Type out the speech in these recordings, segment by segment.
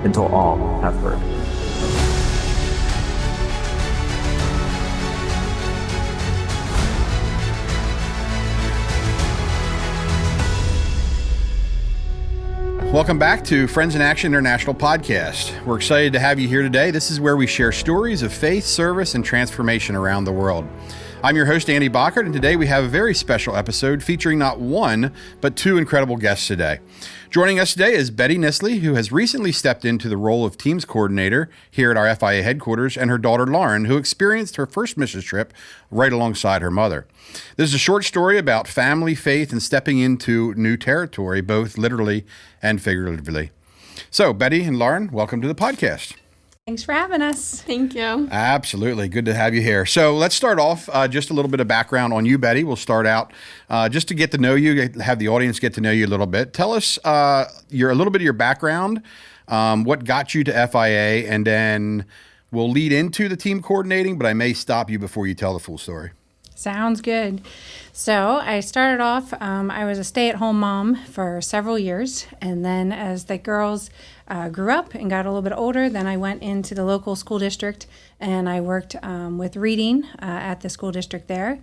until all have heard. Welcome back to Friends in Action International Podcast. We're excited to have you here today. This is where we share stories of faith, service, and transformation around the world. I'm your host, Andy Bachert, and today we have a very special episode featuring not one, but two incredible guests today. Joining us today is Betty Nissley, who has recently stepped into the role of Teams Coordinator here at our FIA headquarters, and her daughter, Lauren, who experienced her first missions trip right alongside her mother. This is a short story about family, faith, and stepping into new territory, both literally and figuratively. So, Betty and Lauren, welcome to the podcast. Thanks for having us. Thank you. Absolutely. Good to have you here. So let's start off just a little bit of background on you, Betty. We'll start out just to get to know you, have the audience get to know you a little bit. Tell us a little bit of your background, what got you to FIA, and then we'll lead into the team coordinating, but I may stop you before you tell the full story. Sounds good. So I started off, I was a stay-at-home mom for several years, and then as the girls grew up and got a little bit older, then I went into the local school district and I worked with reading at the school district there.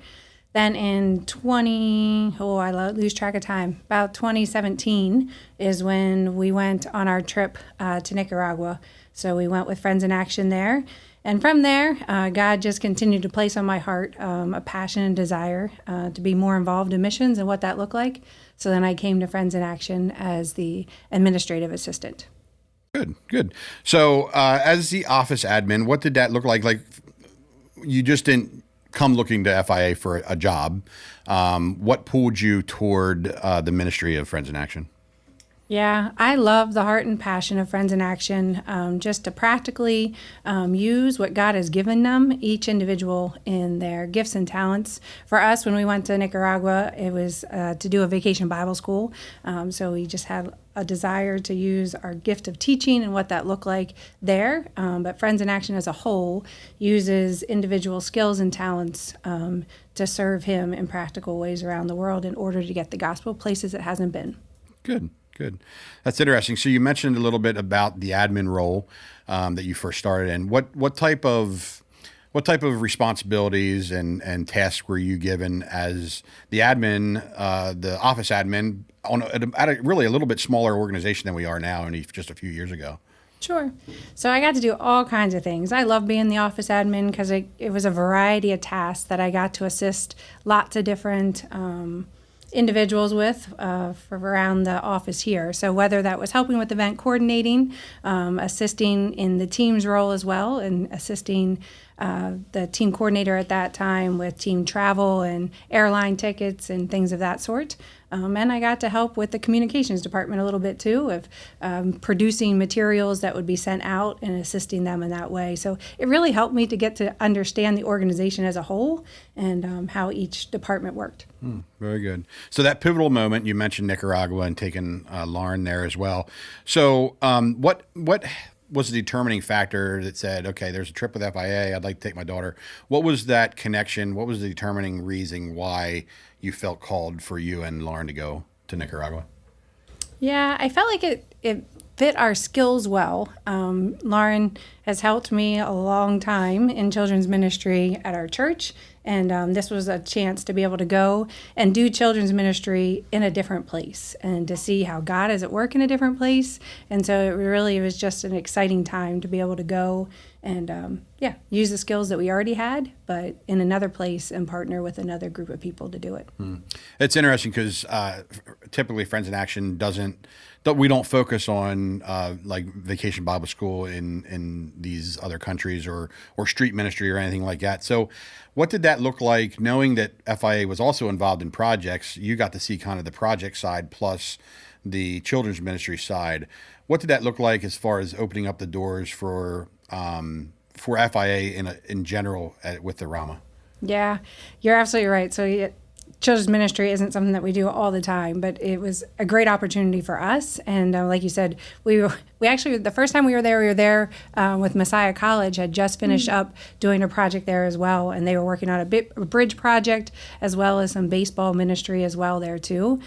Then in I lose track of time, about 2017 is when we went on our trip to Nicaragua. So we went with Friends in Action there. And from there, God just continued to place on my heart a passion and desire to be more involved in missions and what that looked like. So then I came to Friends in Action as the administrative assistant. Good. So as the office admin, what did that look like? Like, you just didn't come looking to FIA for a job. What pulled you toward the ministry of Friends in Action? Yeah, I love the heart and passion of Friends in Action, just to practically use what God has given them, each individual in their gifts and talents. For us, when we went to Nicaragua, it was to do a vacation Bible school. So we just had a desire to use our gift of teaching and what that looked like there. But Friends in Action as a whole uses individual skills and talents to serve Him in practical ways around the world in order to get the gospel places it hasn't been. Good. That's interesting. So you mentioned a little bit about the admin role that you first started in. What type of responsibilities and tasks were you given as the admin, the office admin, at a really a little bit smaller organization than we are now, only just a few years ago? Sure. So I got to do all kinds of things. I love being the office admin because it was a variety of tasks that I got to assist lots of different individuals with for around the office here. So whether that was helping with event coordinating, assisting in the team's role as well, and assisting the team coordinator at that time with team travel and airline tickets and things of that sort. And I got to help with the communications department a little bit too, of producing materials that would be sent out and assisting them in that way. So it really helped me to get to understand the organization as a whole and how each department worked. Very good. So that pivotal moment, you mentioned Nicaragua and taking Lauren there as well. So what was the determining factor that said, okay, there's a trip with FIA, I'd like to take my daughter? What was that connection? What was the determining reason why you felt called for you and Lauren to go to Nicaragua? Yeah, I felt like it fit our skills well. Lauren has helped me a long time in children's ministry at our church, and this was a chance to be able to go and do children's ministry in a different place and to see how God is at work in a different place. And so it was just an exciting time to be able to go and use the skills that we already had, but in another place and partner with another group of people to do it. It's interesting because typically Friends in Action we don't focus on like vacation Bible school in these other countries or street ministry or anything like that. So what did that look like, knowing that FIA was also involved in projects? You got to see kind of the project side plus the children's ministry side. What did that look like as far as opening up the doors for FIA in general with the Rama? Yeah, you're absolutely right. So children's ministry isn't something that we do all the time, but it was a great opportunity for us. And like you said, we actually, the first time we were there with Messiah College, had just finished up doing a project there as well. And they were working on a bridge project as well as some baseball ministry as well there too.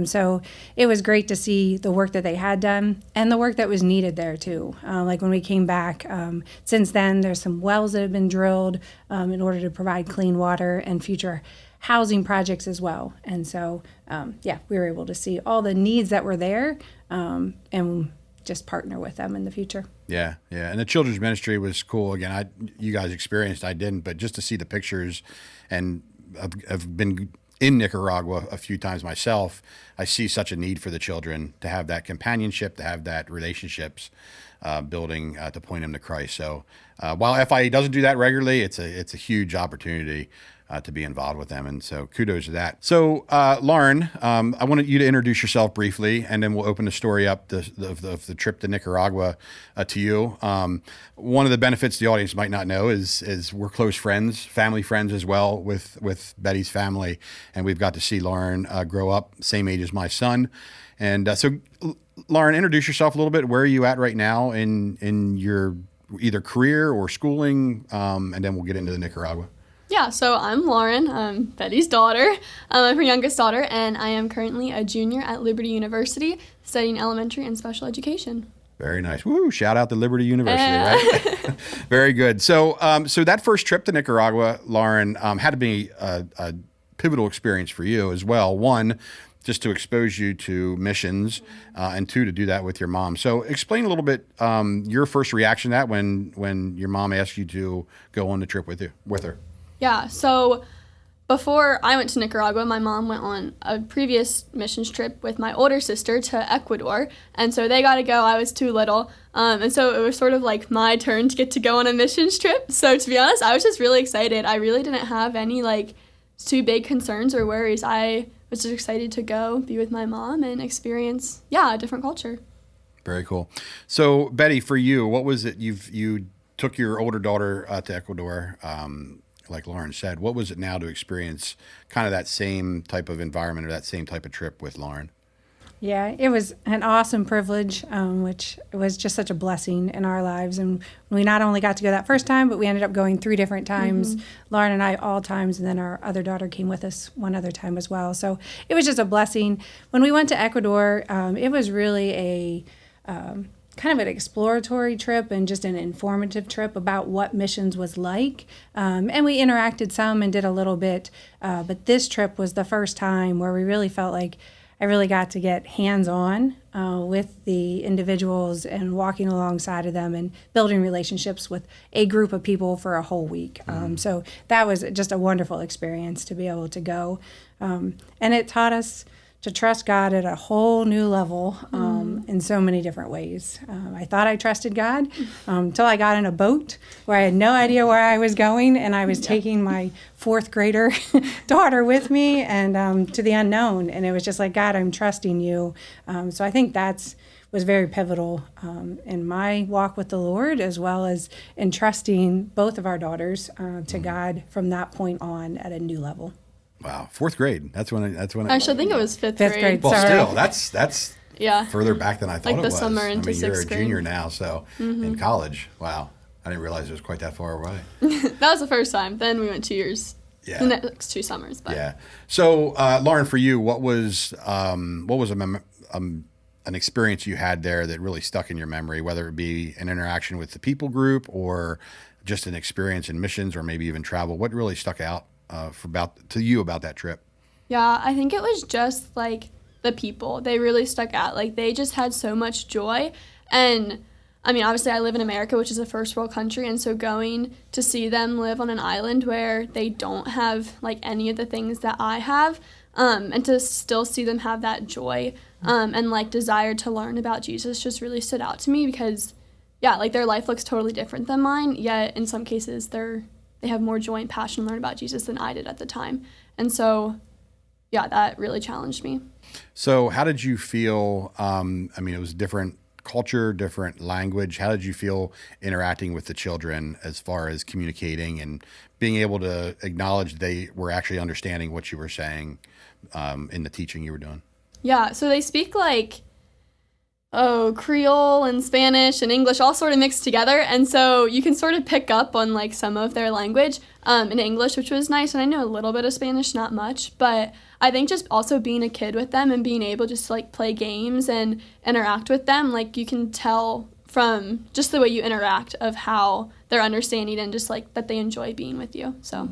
So it was great to see the work that they had done and the work that was needed there too. Like when we came back, since then, there's some wells that have been drilled in order to provide clean water and future housing projects as well. And so, we were able to see all the needs that were there and just partner with them in the future. Yeah. And the children's ministry was cool. Again, you guys experienced, I didn't, but just to see the pictures, and I've been in Nicaragua a few times myself, I see such a need for the children to have that companionship, to have that relationships building to point them to Christ. So while FIA doesn't do that regularly, it's a huge opportunity to be involved with them. And so kudos to that. So Lauren, I wanted you to introduce yourself briefly, and then we'll open the story up the trip to Nicaragua to you. One of the benefits the audience might not know is we're close friends, family friends as well with Betty's family. And we've got to see Lauren grow up, same age as my son. And so Lauren, introduce yourself a little bit. Where are you at right now in your either career or schooling? And then we'll get into the Nicaragua. Yeah, so I'm Lauren. I'm Betty's daughter. I'm her youngest daughter, and I am currently a junior at Liberty University studying elementary and special education. Very nice. Woo! Shout out to Liberty University, right? Very good. So, so that first trip to Nicaragua, Lauren, had to be a pivotal experience for you as well. One, just to expose you to missions, and two, to do that with your mom. So explain a little bit your first reaction to that when your mom asked you to go on the trip with her. Yeah, so before I went to Nicaragua, my mom went on a previous missions trip with my older sister to Ecuador, and so they got to go. I was too little, and so it was sort of like my turn to get to go on a missions trip. So to be honest, I was just really excited. I really didn't have any too big concerns or worries. I was just excited to go be with my mom and experience, a different culture. Very cool. So Betty, for you, what was it? You took your older daughter to Ecuador. Like Lauren said, what was it now to experience kind of that same type of environment or that same type of trip with Lauren? Yeah, it was an awesome privilege, which was just such a blessing in our lives. And we not only got to go that first time, but we ended up going 3 different times. Lauren and I all times, and then our other daughter came with us one other time as well. So it was just a blessing. When we went to Ecuador, it was really a kind of an exploratory trip and just an informative trip about what missions was like. And we interacted some and did a little bit, but this trip was the first time where we really felt like I really got to get hands-on with the individuals and walking alongside of them and building relationships with a group of people for a whole week. So that was just a wonderful experience to be able to go. And it taught us to trust God at a whole new level in so many different ways. I thought I trusted God until I got in a boat where I had no idea where I was going, and I was taking my 4th grader daughter with me and to the unknown. And it was just like, God, I'm trusting you. So I think was very pivotal in my walk with the Lord, as well as in trusting both of our daughters to God from that point on at a new level. Wow, 4th grade. That's when. Actually, I think it was fifth grade. Well, sorry. Still, that's yeah, further back than I thought it was. Summer into I mean, you're a 6th grade. junior now, so in college. Wow, I didn't realize it was quite that far away. That was the first time. Then we went 2 years. Yeah. The next 2 summers. But. Yeah. So, Lauren, for you, what was an experience you had there that really stuck in your memory, whether it be an interaction with the people group or just an experience in missions or maybe even travel? What really stuck out to you about that trip? Yeah, I think it was just the people. They really stuck out. They just had so much joy. And I mean, obviously I live in America, which is a first world country, and so going to see them live on an island where they don't have any of the things that I have, and to still see them have that joy and desire to learn about Jesus just really stood out to me because their life looks totally different than mine, yet in some cases they have more joy and passion to learn about Jesus than I did at the time. And so that really challenged me. So how did you feel? I mean, it was a different culture, different language. How did you feel interacting with the children as far as communicating and being able to acknowledge they were actually understanding what you were saying in the teaching you were doing? Yeah, so they speak like, Creole and Spanish and English all sort of mixed together. And so you can sort of pick up on like some of their language in English, which was nice. And I know a little bit of Spanish, not much. But I think just also being a kid with them and being able just to like play games and interact with them, like you can tell from just the way you interact of how they're understanding and just like that they enjoy being with you. So,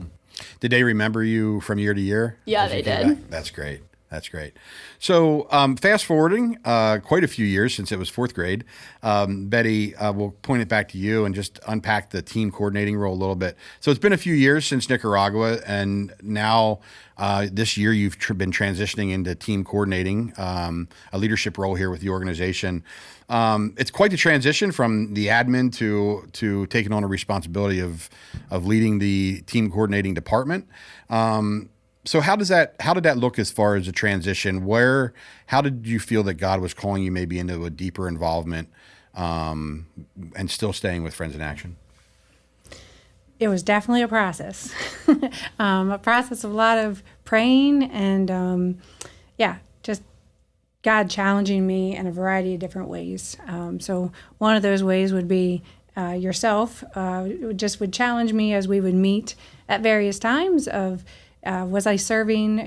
Did they remember you from year to year? Yeah, they did. That's great. That's great. So fast forwarding quite a few years since it was fourth grade, Betty, we'll point it back to you and just unpack the team coordinating role a little bit. So it's been a few years since Nicaragua, and now this year you've been transitioning into team coordinating, a leadership role here with the organization. It's quite the transition from the admin to taking on a responsibility of leading the team coordinating department. So how did that look as far as a transition? How did you feel that God was calling you maybe into a deeper involvement, and still staying with Friends in Action? It was definitely a process, a process of a lot of praying and, just God challenging me in a variety of different ways. So one of those ways would be yourself would challenge me as we would meet at various times of, was I serving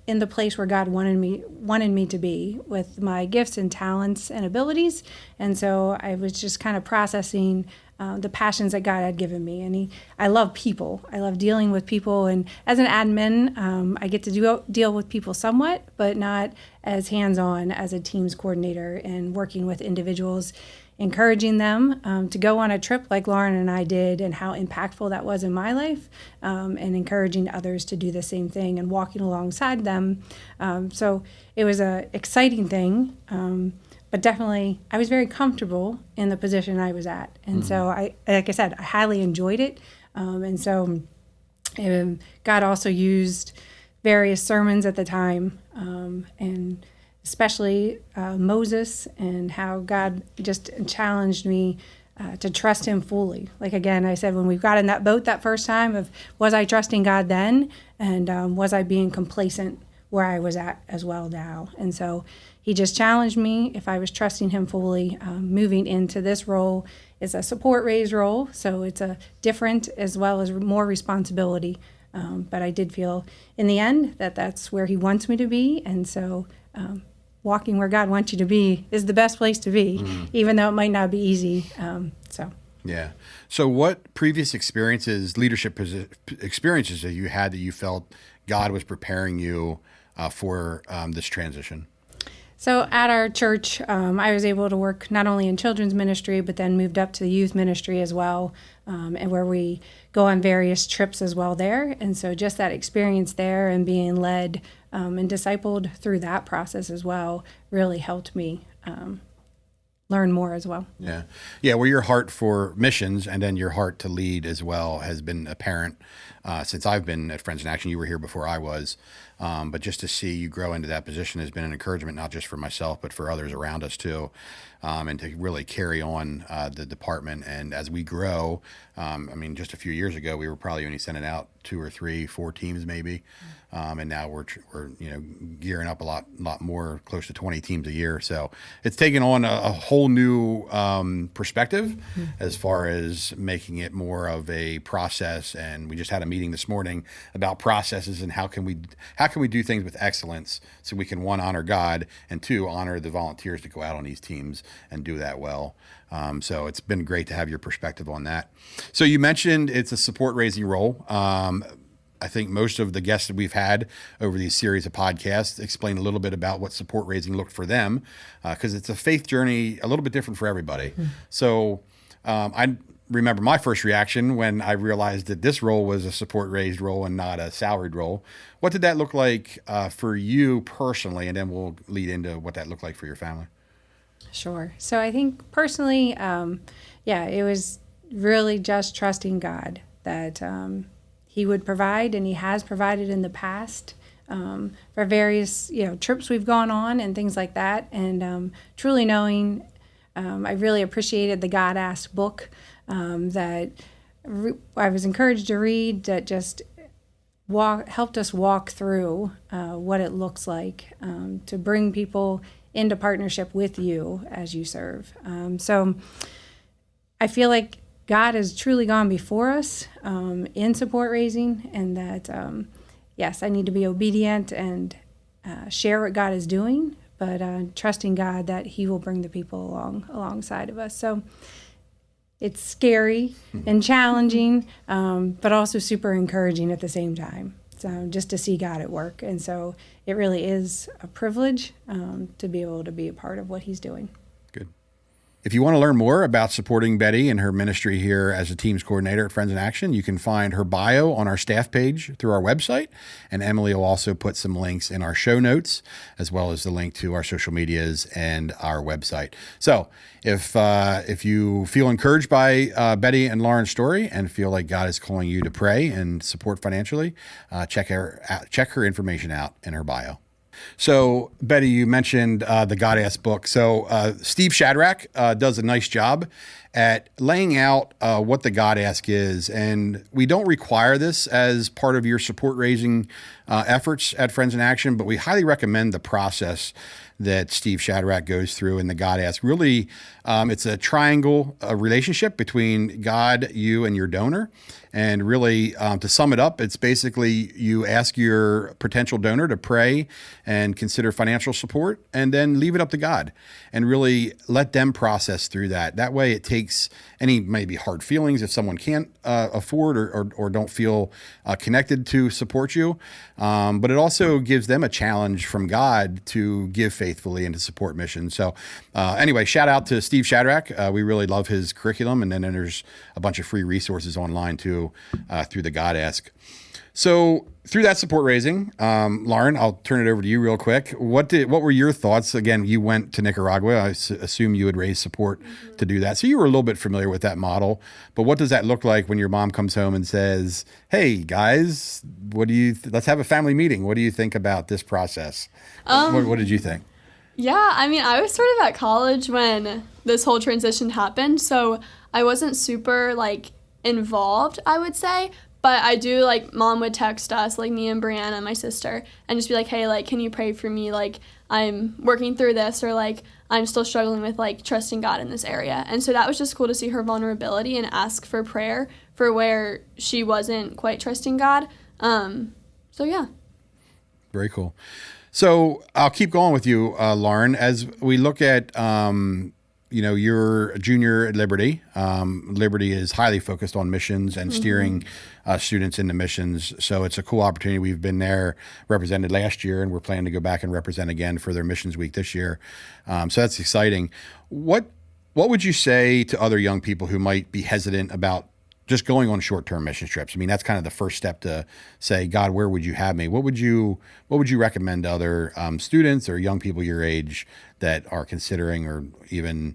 in the place where God wanted me to be with my gifts and talents and abilities? And so I was just kind of processing the passions that God had given me. And I love people. I love dealing with people. And as an admin, I get to deal with people somewhat, but not as hands-on as a teams coordinator and working with individuals, encouraging them to go on a trip like Lauren and I did, and how impactful that was in my life, and encouraging others to do the same thing and walking alongside them. So it was an exciting thing, but definitely I was very comfortable in the position I was at. And so like I said, I highly enjoyed it. And so God also used various sermons at the time, and especially Moses, and how God just challenged me to trust him fully. Like, again, I said, when we got in that boat that first time, of was I trusting God then, and was I being complacent where I was at as well now? And so he just challenged me if I was trusting him fully. Moving into this role is a support raised role, so it's a different as well as more responsibility. But I did feel in the end that that's where he wants me to be, and so walking where God wants you to be is the best place to be, even though it might not be easy. Yeah. So what previous leadership experiences have you had that you felt God was preparing you for this transition? So at our church, I was able to work not only in children's ministry, but then moved up to the youth ministry as well, and where we go on various trips as well there. And so just that experience there and being led and discipled through that process as well really helped me learn more as well. Yeah. Well, your heart for missions and then your heart to lead as well has been apparent since I've been at Friends in Action. You were here before I was. But just to see you grow into that position has been an encouragement, not just for myself, but for others around us too, and to really carry on the department. And as we grow, just a few years ago, we were probably only sending out 2 or 3, 4 teams maybe. And now we're gearing up a lot more, close to 20 teams a year. So it's taken on a whole new perspective as far as making it more of a process. And we just had a meeting this morning about processes and how can we do things with excellence so we can, 1, honor God, and 2, honor the volunteers to go out on these teams and do that well. So it's been great to have your perspective on that. So you mentioned it's a support raising role. I think most of the guests that we've had over these series of podcasts explain a little bit about what support raising looked for them, because it's a faith journey a little bit different for everybody. So I remember my first reaction when I realized that this role was a support raised role and not a salaried role. What did that look like for you personally? And then we'll lead into what that looked like for your family. Sure. So I think personally, it was really just trusting God that he would provide, and he has provided in the past for various trips we've gone on and things like that, and truly knowing I really appreciated the God Asked book that I was encouraged to read, that just helped us walk through what it looks like to bring people into partnership with you as you serve. So I feel like God has truly gone before us in support raising, and that, yes, I need to be obedient and share what God is doing, but trusting God that He will bring the people alongside of us. So it's scary and challenging, but also super encouraging at the same time. So just to see God at work. And so it really is a privilege to be able to be a part of what He's doing. Good. If you want to learn more about supporting Betty and her ministry here as a teams coordinator at Friends in Action, you can find her bio on our staff page through our website. And Emily will also put some links in our show notes, as well as the link to our social medias and our website. So if you feel encouraged by Betty and Lauren's story and feel like God is calling you to pray and support financially, check her information out in her bio. So, Betty, you mentioned the God Asked book. So, Steve Shadrach does a nice job at laying out what the God Ask is. And we don't require this as part of your support raising efforts at Friends in Action, but we highly recommend the process that Steve Shadrach goes through in the God Ask. Really, it's a triangle relationship between God, you, and your donor. And really, to sum it up, it's basically you ask your potential donor to pray and consider financial support, and then leave it up to God and really let them process through that. That way it takes any maybe hard feelings if someone can't afford or don't feel connected to support you. But it also gives them a challenge from God to give faithfully and to support missions. So anyway, shout out to Steve Shadrach. We really love his curriculum. And then there's a bunch of free resources online too through the God Ask. So through that support raising, Lauren, I'll turn it over to you real quick. What were your thoughts? Again, you went to Nicaragua. I assume you would raise support to do that. So you were a little bit familiar with that model. But what does that look like when your mom comes home and says, "Hey guys, let's have a family meeting. What do you think about this process?" What did you think? Yeah, I mean, I was sort of at college when this whole transition happened, so I wasn't super involved, I would say. But I do, Mom would text us, me and Brianna, my sister, and just be like, hey, can you pray for me? I'm working through this, or, I'm still struggling with, trusting God in this area. And so that was just cool to see her vulnerability and ask for prayer for where she wasn't quite trusting God. So, yeah. Very cool. So I'll keep going with you, Lauren, as we look at you're a junior at Liberty. Liberty is highly focused on missions and steering students into missions. So it's a cool opportunity. We've been there, represented last year, and we're planning to go back and represent again for their missions week this year. So that's exciting. What would you say to other young people who might be hesitant about just going on short-term mission trips? I mean, that's kind of the first step to say, God, where would you have me? What would you recommend to other students or young people your age that are considering or even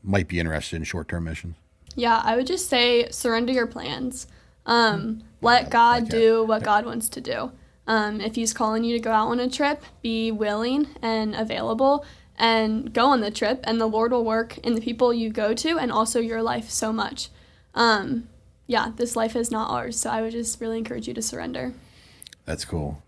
might be interested in short-term missions? Yeah, I would just say surrender your plans. Let God do what God wants to do. If He's calling you to go out on a trip, be willing and available and go on the trip, and the Lord will work in the people you go to and also your life so much. Yeah, this life is not ours, so I would just really encourage you to surrender. That's cool.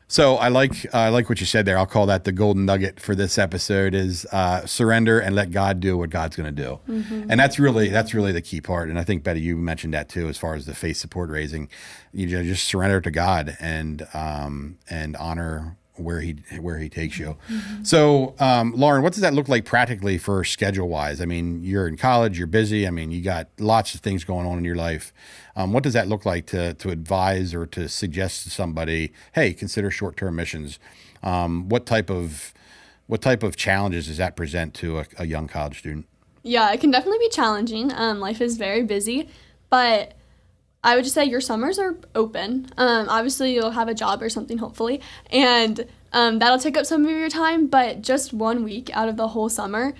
So I like what you said there. I'll call that the golden nugget for this episode is surrender and let God do what God's going to do. Mm-hmm. And that's really the key part. And I think, Betty, you mentioned that too, as far as the faith support raising. You just surrender to God and honor where he takes you. Mm-hmm. So, Lauren, what does that look like practically for schedule wise? I mean, you're in college, you're busy. I mean, you got lots of things going on in your life. What does that look like to advise or to suggest to somebody, hey, consider short-term missions? What type of challenges does that present to a young college student? Yeah, it can definitely be challenging. Life is very busy, but I would just say your summers are open. Obviously, you'll have a job or something, hopefully, and that'll take up some of your time, but just 1 week out of the whole summer,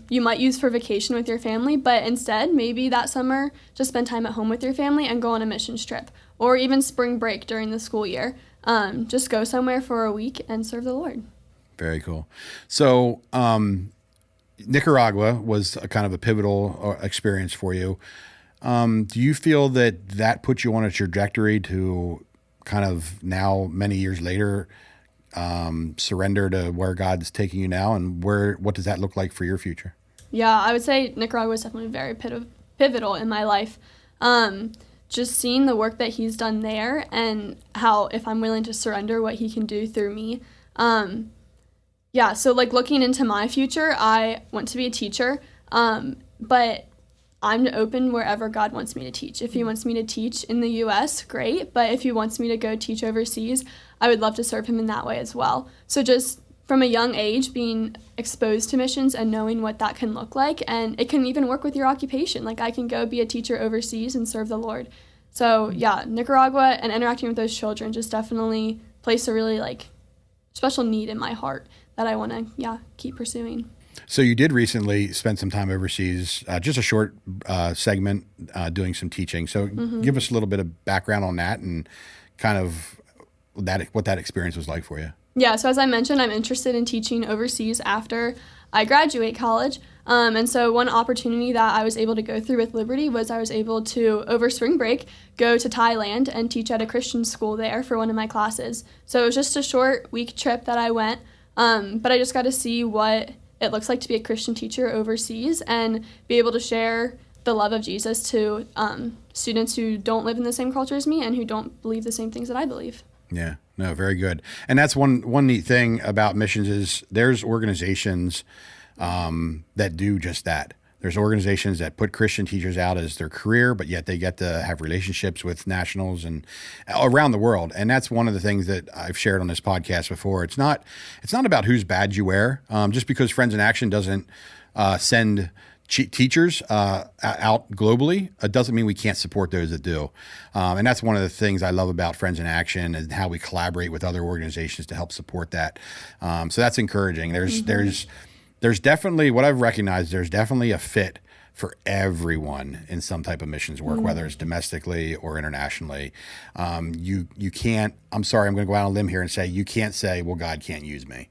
you might use for vacation with your family, but instead, maybe that summer, just spend time at home with your family and go on a missions trip, or even spring break during the school year. Just go somewhere for a week and serve the Lord. Very cool. So, Nicaragua was a kind of a pivotal experience for you. Do you feel that put you on a trajectory to kind of now, many years later, surrender to where God's taking you now, and what does that look like for your future? Yeah, I would say Nicaragua was definitely very pivotal in my life. Just seeing the work that he's done there and how, if I'm willing to surrender, what he can do through me. Yeah, so like looking into my future, I want to be a teacher, but I'm open wherever God wants me to teach. If he wants me to teach in the U.S., great, but if he wants me to go teach overseas, I would love to serve him in that way as well. So just from a young age, being exposed to missions and knowing what that can look like, and it can even work with your occupation. Like I can go be a teacher overseas and serve the Lord. So yeah, Nicaragua and interacting with those children just definitely placed a really like special need in my heart that I want to keep pursuing. So you did recently spend some time overseas, just a short segment doing some teaching. So give us a little bit of background on that and kind of what that experience was like for you. Yeah, so as I mentioned, I'm interested in teaching overseas after I graduate college. And so one opportunity that I was able to go through with Liberty was I was able to, over spring break, go to Thailand and teach at a Christian school there for one of my classes. So it was just a short week trip that I went, but I just got to see what it looks like to be a Christian teacher overseas and be able to share the love of Jesus to students who don't live in the same culture as me and who don't believe the same things that I believe. Yeah, no, very good. And that's one neat thing about missions is there's organizations that do just that. There's organizations that put Christian teachers out as their career, but yet they get to have relationships with nationals and around the world. And that's one of the things that I've shared on this podcast before. It's not about whose badge you wear. Just because Friends in Action doesn't send teachers out globally, it doesn't mean we can't support those that do. And that's one of the things I love about Friends in Action and how we collaborate with other organizations to help support that. So that's encouraging. There's definitely, what I've recognized, there's definitely a fit for everyone in some type of missions work, whether it's domestically or internationally. You can't, I'm sorry, I'm going to go out on a limb here and say, you can't say, well, God can't use me.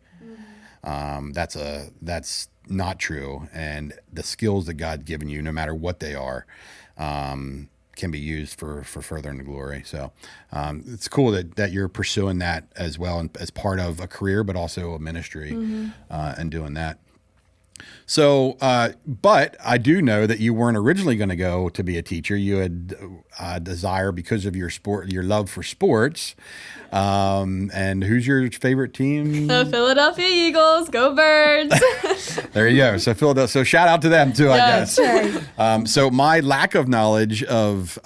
That's not true. And the skills that God's given you, no matter what they are, can be used for furthering the glory. So it's cool that you're pursuing that as well, and as part of a career, but also a ministry and doing that. So, but I do know that you weren't originally going to go to be a teacher. You had a desire because of your love for sports. And who's your favorite team? The Philadelphia Eagles. Go Birds. There you go. So Philadelphia. So shout out to them too, Yes. I guess. So my lack of knowledge of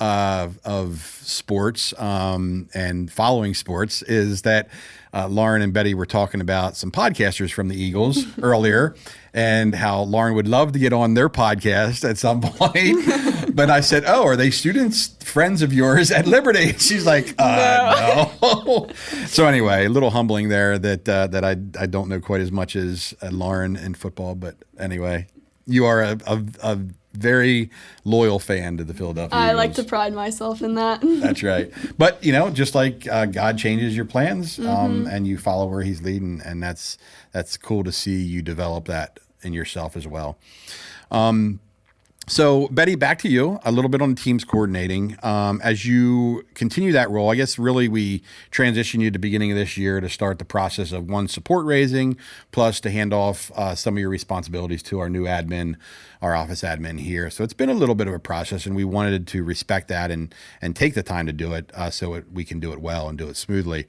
sports and following sports is that Lauren and Betty were talking about some podcasters from the Eagles earlier, and how Lauren would love to get on their podcast at some point. But I said, "Oh, are they students, friends of yours at Liberty?" She's like, "No." So anyway, a little humbling there that I don't know quite as much as Lauren in football. But anyway, you are a very loyal fan to the Philadelphia Eagles. I like to pride myself in that. That's right. But, just like God changes your plans and you follow where he's leading, and that's cool to see you develop that in yourself as well. So, Betty, back to you, a little bit on the teams coordinating. As you continue that role, I guess really we transitioned you at the beginning of this year to start the process of support raising, plus to hand off some of your responsibilities to our new admin, our office admin here. So it's been a little bit of a process, and we wanted to respect that and take the time to do it so we can do it well and do it smoothly.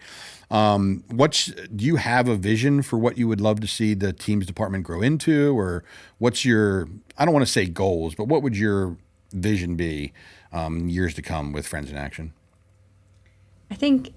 Do you have a vision for what you would love to see the teams department grow into, or what's your, I don't want to say goals, but what would your vision be years to come with Friends in Action? I think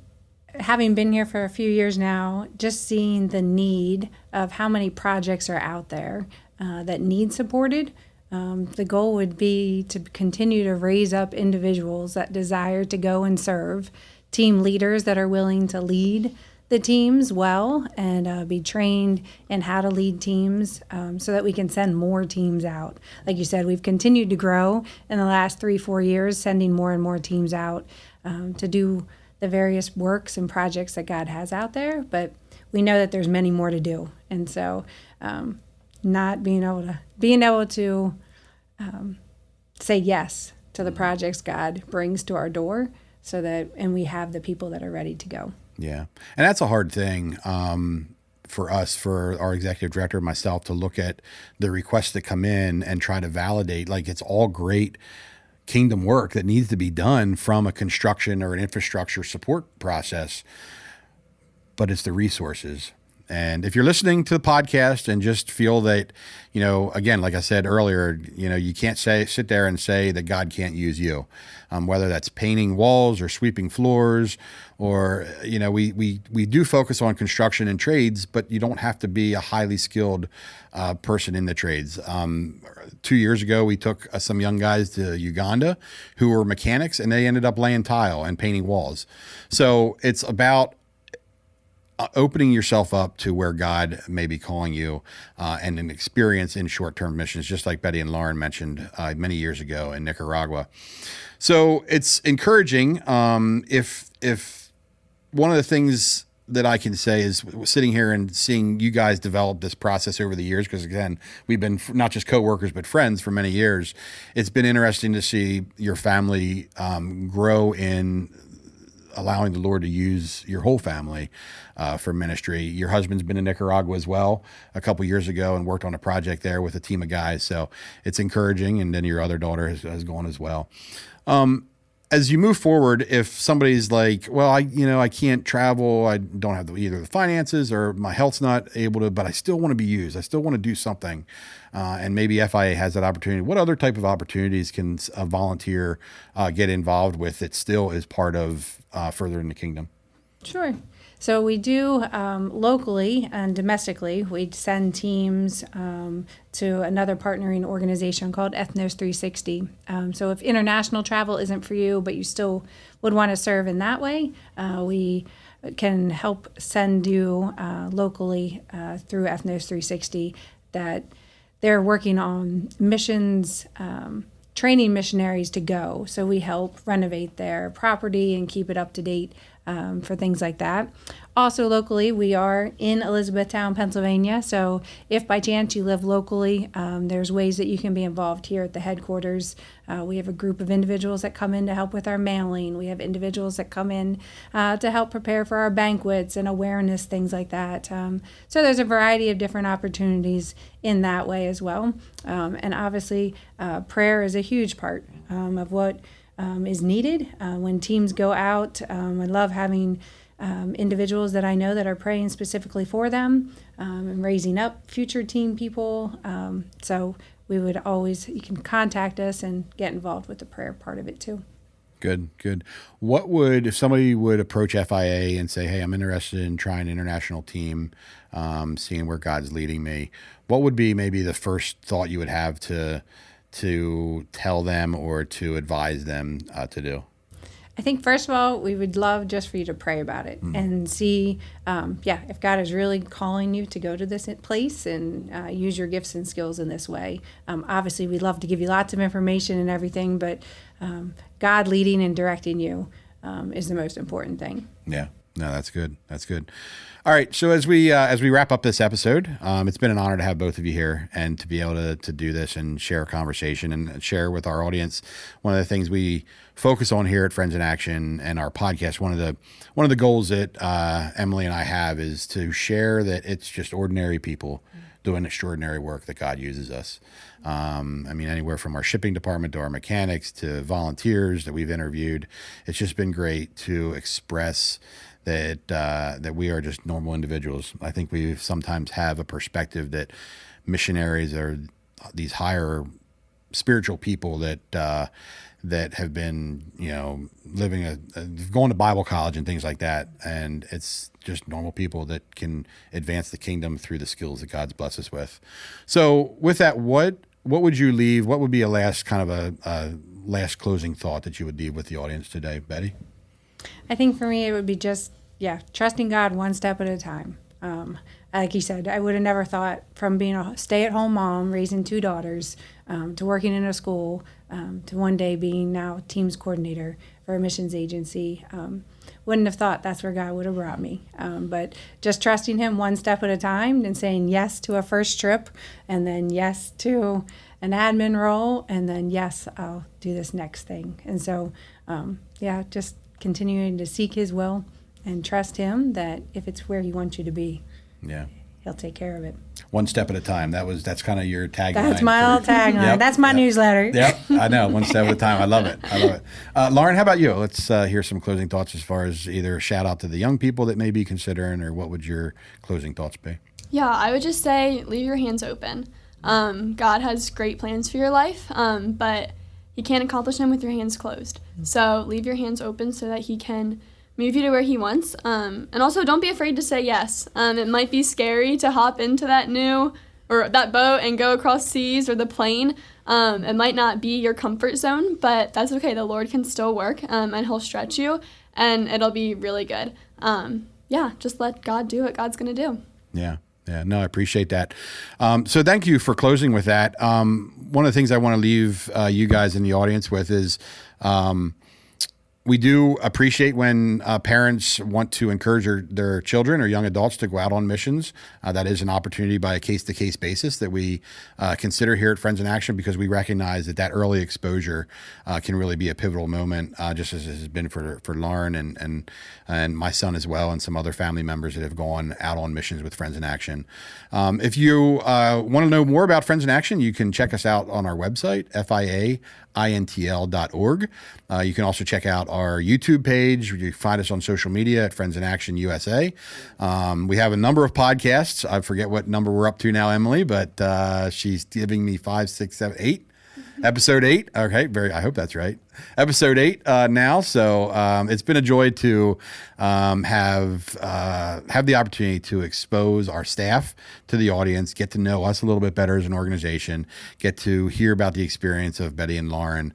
having been here for a few years now, just seeing the need of how many projects are out there that need supported, the goal would be to continue to raise up individuals that desire to go and serve, team leaders that are willing to lead the teams well and be trained in how to lead teams so that we can send more teams out. Like you said, we've continued to grow in the last 3-4 years, sending more and more teams out to do the various works and projects that God has out there. But we know that there's many more to do. And so not being able to say yes to the projects God brings to our door, and we have the people that are ready to go. Yeah. And that's a hard thing for us, for our executive director and myself, to look at the requests that come in and try to validate. Like, it's all great kingdom work that needs to be done from a construction or an infrastructure support process, but it's the resources. And if you're listening to the podcast and just feel that, again, like I said earlier, you can't sit there and say that God can't use you, whether that's painting walls or sweeping floors, or, we do focus on construction and trades, but you don't have to be a highly skilled person in the trades. 2 years ago, we took some young guys to Uganda who were mechanics, and they ended up laying tile and painting walls. So it's about opening yourself up to where God may be calling you, and an experience in short-term missions, just like Betty and Lauren mentioned many years ago in Nicaragua. So it's encouraging. If one of the things that I can say is sitting here and seeing you guys develop this process over the years, because again, we've been not just coworkers, but friends for many years. It's been interesting to see your family grow in allowing the Lord to use your whole family for ministry. Your husband's been in Nicaragua as well a couple years ago and worked on a project there with a team of guys. So it's encouraging. And then your other daughter has gone as well. As you move forward, if somebody's like, well, I can't travel, I don't have either the finances or my health's not able to, but I still want to be used. I still want to do something. And maybe FIA has that opportunity. What other type of opportunities can a volunteer get involved with that still is part of furthering the kingdom? Sure. So we do locally and domestically, we send teams to another partnering organization called Ethnos 360. So if international travel isn't for you, but you still would want to serve in that way, we can help send you locally through Ethnos 360, that they're working on missions, training missionaries to go. So we help renovate their property and keep it up to date for things like that. Also locally, we are in Elizabethtown, Pennsylvania. So if by chance you live locally, there's ways that you can be involved here at the headquarters. We have a group of individuals that come in to help with our mailing. We have individuals that come in to help prepare for our banquets and awareness, things like that. So there's a variety of different opportunities in that way as well. And obviously, prayer is a huge part of what is needed when teams go out. I love having individuals that I know that are praying specifically for them and raising up future team people. So we would you can contact us and get involved with the prayer part of it too. Good. If somebody would approach FIA and say, hey, I'm interested in trying an international team, seeing where God's leading me, what would be maybe the first thought you would have to tell them or to advise them to do? I think, first of all, we would love just for you to pray about it and see, if God is really calling you to go to this place and use your gifts and skills in this way. Obviously, we'd love to give you lots of information and everything, but God leading and directing you is the most important thing. Yeah. No, that's good. All right. So as we wrap up this episode, it's been an honor to have both of you here and to be able to do this and share a conversation and share with our audience. One of the things we focus on here at Friends in Action and our podcast, one of the goals that Emily and I have is to share that it's just ordinary people doing extraordinary work that God uses us. Anywhere from our shipping department to our mechanics to volunteers that we've interviewed. It's just been great to express that we are just normal individuals. I think we sometimes have a perspective that missionaries are these higher spiritual people that have been, living going to Bible college and things like that. And it's just normal people that can advance the kingdom through the skills that God's blessed us with. So with that, what would you leave? What would be a last kind of a last closing thought that you would leave with the audience today, Betty? I think for me, it would be just, trusting God one step at a time. Like you said, I would have never thought from being a stay-at-home mom, raising two daughters, to working in a school, to one day being now teams coordinator, for a missions agency. Wouldn't have thought that's where God would have brought me. But just trusting him one step at a time and saying yes to a first trip, and then yes to an admin role, and then yes, I'll do this next thing. And so, just continuing to seek his will and trust him that if it's where he wants you to be, he'll take care of it. One step at a time. That's kind of your tagline. That's my old tagline. Yep, that's my newsletter. Yep, I know. One step at a time. I love it. Lauren, how about you? Let's hear some closing thoughts as far as either a shout out to the young people that may be considering, or what would your closing thoughts be? Yeah, I would just say leave your hands open. God has great plans for your life, but he can't accomplish them with your hands closed. So leave your hands open so that he can move you to where he wants. And also, don't be afraid to say yes. It might be scary to hop into that boat and go across seas or the plane. It might not be your comfort zone, but that's okay. The Lord can still work, and he'll stretch you, and it'll be really good. Just let God do what God's going to do. Yeah. No, I appreciate that. So thank you for closing with that. One of the things I want to leave you guys in the audience with is we do appreciate when parents want to encourage their children or young adults to go out on missions. That is an opportunity by a case-to-case basis that we consider here at Friends in Action, because we recognize that early exposure can really be a pivotal moment, just as it has been for Lauren and my son as well, and some other family members that have gone out on missions with Friends in Action. If you want to know more about Friends in Action, you can check us out on our website, fiaintl.org. You can also check out our YouTube page. You can find us on social media at Friends in Action USA. We have a number of podcasts. I forget what number we're up to now, Emily, but she's giving me 5, 6, 7, 8. Episode 8. Okay, I hope that's right. Episode 8 now. So it's been a joy to have the opportunity to expose our staff to the audience, get to know us a little bit better as an organization, get to hear about the experience of Betty and Lauren.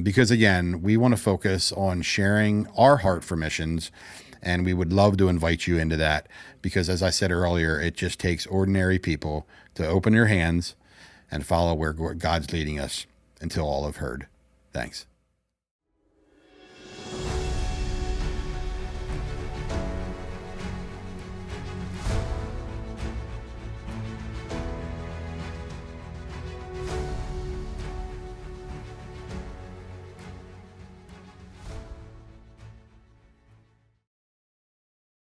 Because again, we want to focus on sharing our heart for missions, and we would love to invite you into that, because as I said earlier, it just takes ordinary people to open your hands and follow where God's leading us until all have heard. Thanks.